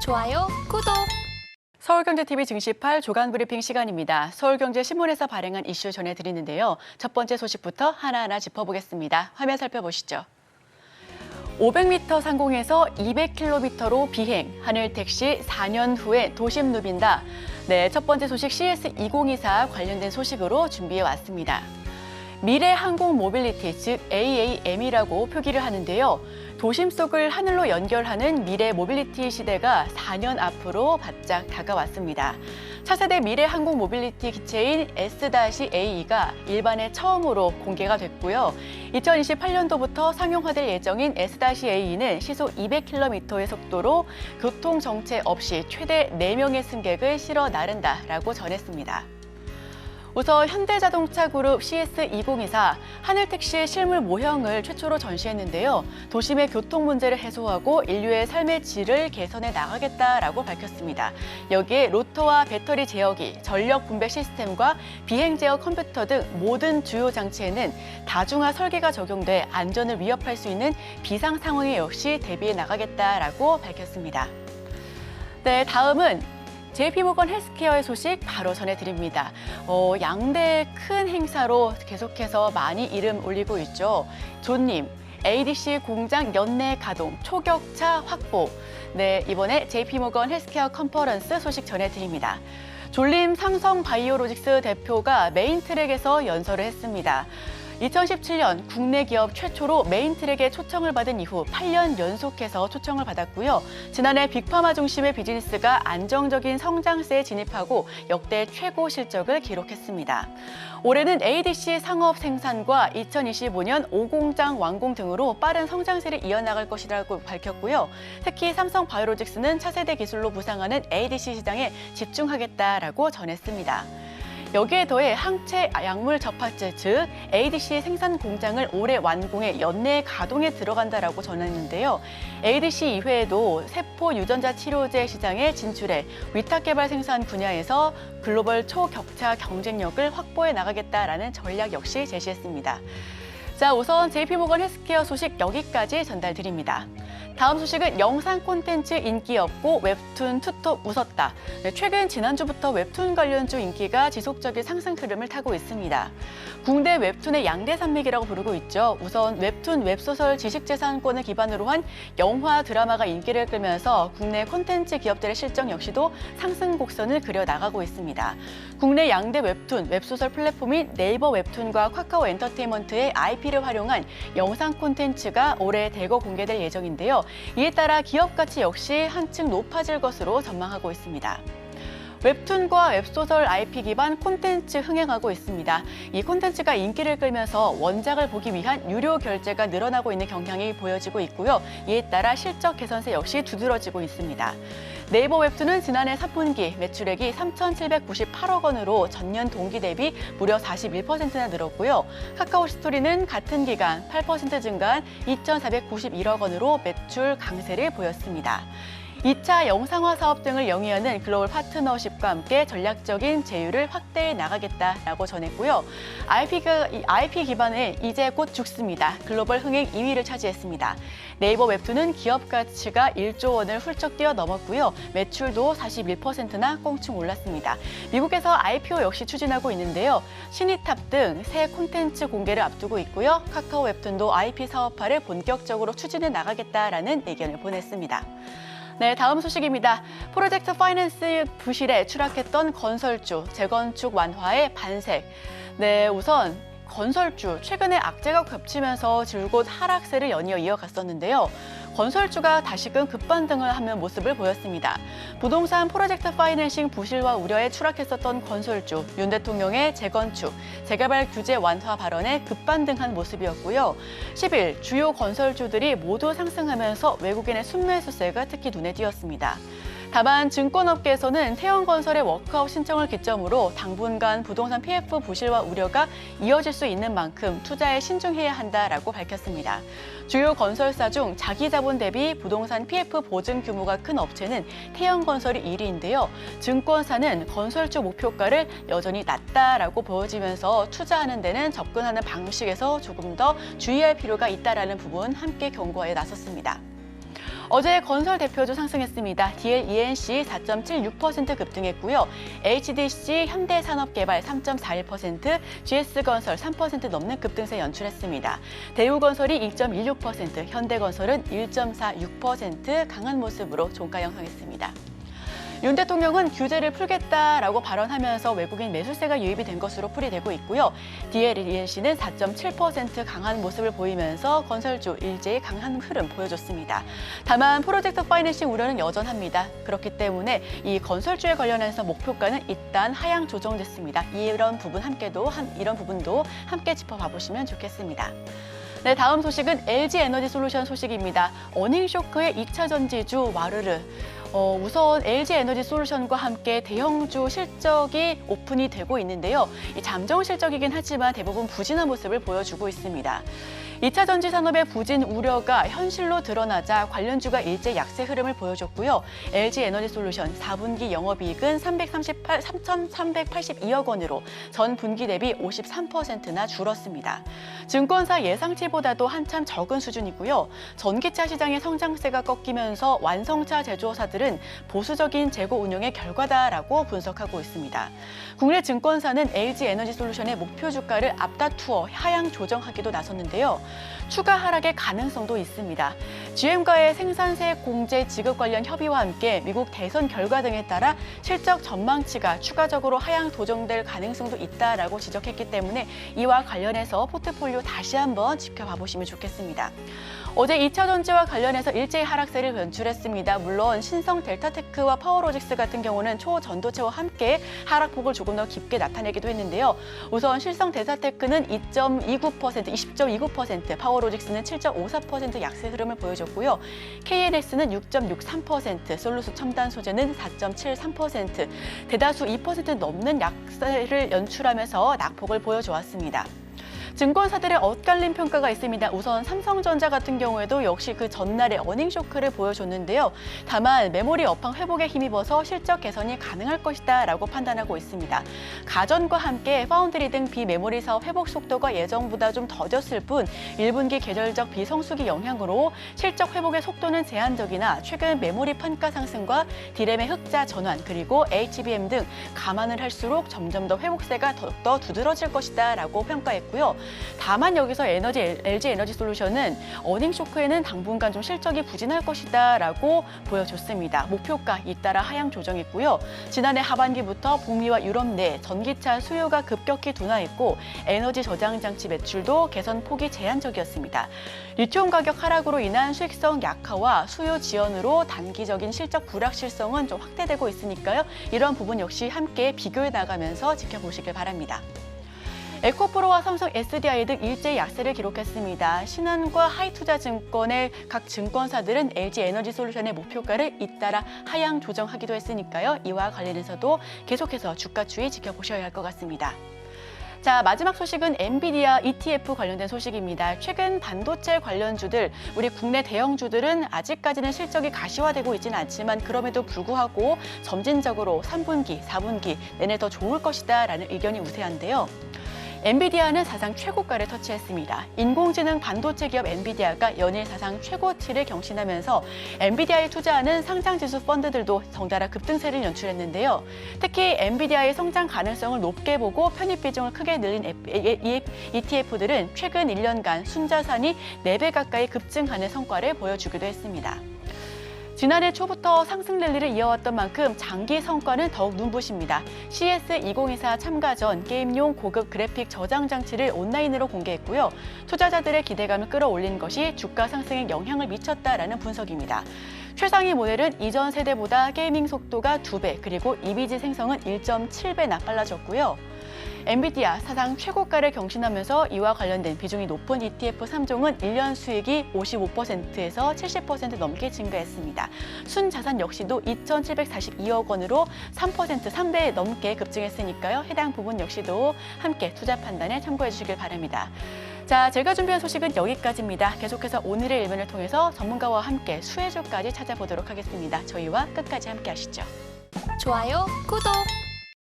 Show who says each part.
Speaker 1: 좋아요, 구독!
Speaker 2: 서울경제TV 증시8 조간브리핑 시간입니다. 서울경제신문에서 발행한 이슈 전해드리는데요. 첫 번째 소식부터 하나하나 짚어보겠습니다. 화면 살펴보시죠. 500m 상공에서 200km로 비행, 하늘택시 4년 후에 도심 누빈다. 네, 첫 번째 소식 CS2024 관련된 소식으로 준비해 왔습니다. 미래 항공 모빌리티, 즉 AAM이라고 표기를 하는데요. 도심 속을 하늘로 연결하는 미래 모빌리티 시대가 4년 앞으로 바짝 다가왔습니다. 차세대 미래 항공 모빌리티 기체인 S-AE가 일반에 처음으로 공개가 됐고요. 2028년도부터 상용화될 예정인 S-AE는 시속 200km의 속도로 교통 정체 없이 최대 4명의 승객을 실어 나른다라고 전했습니다. 우선 현대자동차 그룹 CS2024 하늘택시의 실물 모형을 최초로 전시했는데요. 도심의 교통 문제를 해소하고 인류의 삶의 질을 개선해 나가겠다라고 밝혔습니다. 여기에 로터와 배터리 제어기, 전력 분배 시스템과 비행 제어 컴퓨터 등 모든 주요 장치에는 다중화 설계가 적용돼 안전을 위협할 수 있는 비상 상황에 역시 대비해 나가겠다라고 밝혔습니다. 네, 다음은 JP모건 헬스케어의 소식 바로 전해드립니다. 양대 큰 행사로 계속해서 많이 이름 올리고 있죠. 존님, ADC 공장 연내 가동, 초격차 확보. 네, 이번에 JP모건 헬스케어 컨퍼런스 소식 전해드립니다. 졸림 삼성바이오로직스 대표가 메인 트랙에서 연설을 했습니다. 2017년 국내 기업 최초로 메인 트랙에 초청을 받은 이후 8년 연속해서 초청을 받았고요. 지난해 빅파마 중심의 비즈니스가 안정적인 성장세에 진입하고 역대 최고 실적을 기록했습니다. 올해는 ADC 상업 생산과 2025년 5공장 완공 등으로 빠른 성장세를 이어나갈 것이라고 밝혔고요. 특히 삼성바이오로직스는 차세대 기술로 부상하는 ADC 시장에 집중하겠다라고 전했습니다. 여기에 더해 항체 약물 접합제, 즉 ADC 생산 공장을 올해 완공해 연내 가동에 들어간다라고 전했는데요. ADC 이외에도 세포 유전자 치료제 시장에 진출해 위탁 개발 생산 분야에서 글로벌 초격차 경쟁력을 확보해 나가겠다라는 전략 역시 제시했습니다. 자, 우선 JP모건 헬스케어 소식 여기까지 전달드립니다. 다음 소식은 영상 콘텐츠 인기 없고 웹툰 투톱 웃었다. 네, 최근 지난주부터 웹툰 관련주 인기가 지속적인 상승 흐름을 타고 있습니다. 국내 웹툰의 양대 산맥이라고 부르고 있죠. 우선 웹툰, 웹소설, 지식재산권을 기반으로 한 영화, 드라마가 인기를 끌면서 국내 콘텐츠 기업들의 실적 역시도 상승 곡선을 그려나가고 있습니다. 국내 양대 웹툰, 웹소설 플랫폼인 네이버 웹툰과 카카오 엔터테인먼트의 IP를 활용한 영상 콘텐츠가 올해 대거 공개될 예정인데요. 이에 따라 기업 가치 역시 한층 높아질 것으로 전망하고 있습니다. 웹툰과 웹소설 IP 기반 콘텐츠 흥행하고 있습니다. 이 콘텐츠가 인기를 끌면서 원작을 보기 위한 유료 결제가 늘어나고 있는 경향이 보여지고 있고요. 이에 따라 실적 개선세 역시 두드러지고 있습니다. 네이버 웹툰은 지난해 3분기 매출액이 3,798억 원으로 전년 동기 대비 무려 41%나 늘었고요. 카카오 스토리는 같은 기간 8% 증가한 2,491억 원으로 매출 강세를 보였습니다. 2차 영상화 사업 등을 영위하는 글로벌 파트너십과 함께 전략적인 제휴를 확대해 나가겠다라고 전했고요. IP 기반에 이제 곧 죽습니다. 글로벌 흥행 2위를 차지했습니다. 네이버 웹툰은 기업 가치가 1조 원을 훌쩍 뛰어넘었고요. 매출도 41%나 꽁충 올랐습니다. 미국에서 IPO 역시 추진하고 있는데요. 신이탑 등 새 콘텐츠 공개를 앞두고 있고요. 카카오 웹툰도 IP 사업화를 본격적으로 추진해 나가겠다라는 의견을 보냈습니다. 네, 다음 소식입니다. 프로젝트 파이낸스 부실에 추락했던 건설주, 재건축 완화의 반색. 네, 우선 건설주, 최근에 악재가 겹치면서 줄곧 하락세를 연이어 이어갔었는데요. 건설주가 다시금 급반등을 하는 모습을 보였습니다. 부동산 프로젝트 파이낸싱 부실과 우려에 추락했었던 건설주, 윤 대통령의 재건축, 재개발 규제 완화 발언에 급반등한 모습이었고요. 10일 주요 건설주들이 모두 상승하면서 외국인의 순매수세가 특히 눈에 띄었습니다. 다만 증권업계에서는 태형건설의 워크아웃 신청을 기점으로 당분간 부동산 PF 부실화 우려가 이어질 수 있는 만큼 투자에 신중해야 한다라고 밝혔습니다. 주요 건설사 중 자기 자본 대비 부동산 PF 보증 규모가 큰 업체는 태형건설이 1위인데요. 증권사는 건설주 목표가를 여전히 낮다라고 보여지면서 투자하는 데는 접근하는 방식에서 조금 더 주의할 필요가 있다라는 부분 함께 경고에 나섰습니다. 어제 건설 대표주 상승했습니다. DL ENC 4.76% 급등했고요. HDC 현대산업개발 3.41%, GS건설 3% 넘는 급등세 연출했습니다. 대우건설이 2.16%, 현대건설은 1.46% 강한 모습으로 종가 형성했습니다. 윤 대통령은 규제를 풀겠다라고 발언하면서 외국인 매수세가 유입이 된 것으로 풀이되고 있고요. DLENC는 4.7% 강한 모습을 보이면서 건설주 일제히 강한 흐름 보여줬습니다. 다만 프로젝트 파이낸싱 우려는 여전합니다. 그렇기 때문에 이 건설주에 관련해서 목표가는 일단 하향 조정됐습니다. 이런 부분도 함께 짚어봐 보시면 좋겠습니다. 네, 다음 소식은 LG에너지솔루션 소식입니다. 어닝쇼크의 2차 전지주 와르르. 우선 LG에너지솔루션과 함께 대형주 실적이 오픈이 되고 있는데요. 이 잠정 실적이긴 하지만 대부분 부진한 모습을 보여주고 있습니다. 2차 전지 산업의 부진 우려가 현실로 드러나자 관련주가 일제 약세 흐름을 보여줬고요. LG에너지솔루션 4분기 영업이익은 3,382억 원으로 전 분기 대비 53%나 줄었습니다. 증권사 예상치보다도 한참 적은 수준이고요. 전기차 시장의 성장세가 꺾이면서 완성차 제조사들은 보수적인 재고 운용의 결과다라고 분석하고 있습니다. 국내 증권사는 LG에너지솔루션의 목표 주가를 앞다투어 하향 조정하기도 나섰는데요. 추가 하락의 가능성도 있습니다. GM과의 생산세 공제 지급 관련 협의와 함께 미국 대선 결과 등에 따라 실적 전망치가 추가적으로 하향 조정될 가능성도 있다라고 지적했기 때문에 이와 관련해서 포트폴리오 다시 한번 지켜봐 보시면 좋겠습니다. 어제 2차 전지와 관련해서 일제히 하락세를 연출했습니다. 물론 신성 델타테크와 파워로직스 같은 경우는 초전도체와 함께 하락폭을 조금 더 깊게 나타내기도 했는데요. 우선 신성 델타테크는 2.29%, 20.29%, 파워로직스는 7.54% 약세 흐름을 보여줬고요. KNX는 6.63%, 솔루스 첨단 소재는 4.73%, 대다수 2% 넘는 약세를 연출하면서 낙폭을 보여주었습니다. 증권사들의 엇갈린 평가가 있습니다. 우선 삼성전자 같은 경우에도 역시 그 전날에 어닝쇼크를 보여줬는데요. 다만 메모리 업황 회복에 힘입어서 실적 개선이 가능할 것이다 라고 판단하고 있습니다. 가전과 함께 파운드리 등 비메모리 사업 회복 속도가 예정보다 좀 더뎠을 뿐 1분기 계절적 비성수기 영향으로 실적 회복의 속도는 제한적이나 최근 메모리 판가 상승과 디램의 흑자 전환 그리고 HBM 등 감안을 할수록 점점 더 회복세가 더욱더 두드러질 것이다 라고 평가했고요. 다만 여기서 LG에너지솔루션은 어닝쇼크에는 당분간 좀 실적이 부진할 것이다 라고 보여줬습니다. 목표가 잇따라 하향 조정했고요. 지난해 하반기부터 북미와 유럽 내 전기차 수요가 급격히 둔화했고 에너지 저장 장치 매출도 개선 폭이 제한적이었습니다. 리튬 가격 하락으로 인한 수익성 약화와 수요 지연으로 단기적인 실적 불확실성은 좀 확대되고 있으니까요. 이런 부분 역시 함께 비교해 나가면서 지켜보시길 바랍니다. 에코프로와 삼성 SDI 등 일제히 약세를 기록했습니다. 신한과 하이투자증권의 각 증권사들은 LG에너지솔루션의 목표가를 잇따라 하향 조정하기도 했으니까요. 이와 관련해서도 계속해서 주가 추이 지켜보셔야 할 것 같습니다. 자, 마지막 소식은 엔비디아 ETF 관련된 소식입니다. 최근 반도체 관련주들, 우리 국내 대형주들은 아직까지는 실적이 가시화되고 있지는 않지만 그럼에도 불구하고 점진적으로 3분기, 4분기 내내 더 좋을 것이다라는 의견이 우세한데요. 엔비디아는 사상 최고가를 터치했습니다. 인공지능 반도체 기업 엔비디아가 연일 사상 최고치를 경신하면서 엔비디아에 투자하는 상장지수 펀드들도 덩달아 급등세를 연출했는데요. 특히 엔비디아의 성장 가능성을 높게 보고 편입 비중을 크게 늘린 ETF들은 최근 1년간 순자산이 4배 가까이 급증하는 성과를 보여주기도 했습니다. 지난해 초부터 상승 랠리를 이어왔던 만큼 장기 성과는 더욱 눈부십니다. CS2024 참가 전 게임용 고급 그래픽 저장 장치를 온라인으로 공개했고요. 투자자들의 기대감을 끌어올린 것이 주가 상승에 영향을 미쳤다라는 분석입니다. 최상위 모델은 이전 세대보다 게이밍 속도가 2배, 그리고 이미지 생성은 1.7배나 빨라졌고요. 엔비디아 사상 최고가를 경신하면서 이와 관련된 비중이 높은 ETF 3종은 1년 수익이 55%에서 70% 넘게 증가했습니다. 순자산 역시도 2,742억 원으로 3배 넘게 급증했으니까요. 해당 부분 역시도 함께 투자 판단에 참고해 주시길 바랍니다. 자, 제가 준비한 소식은 여기까지입니다. 계속해서 오늘의 일면을 통해서 전문가와 함께 수혜주까지 찾아보도록 하겠습니다. 저희와 끝까지 함께 하시죠.
Speaker 1: 좋아요, 구독!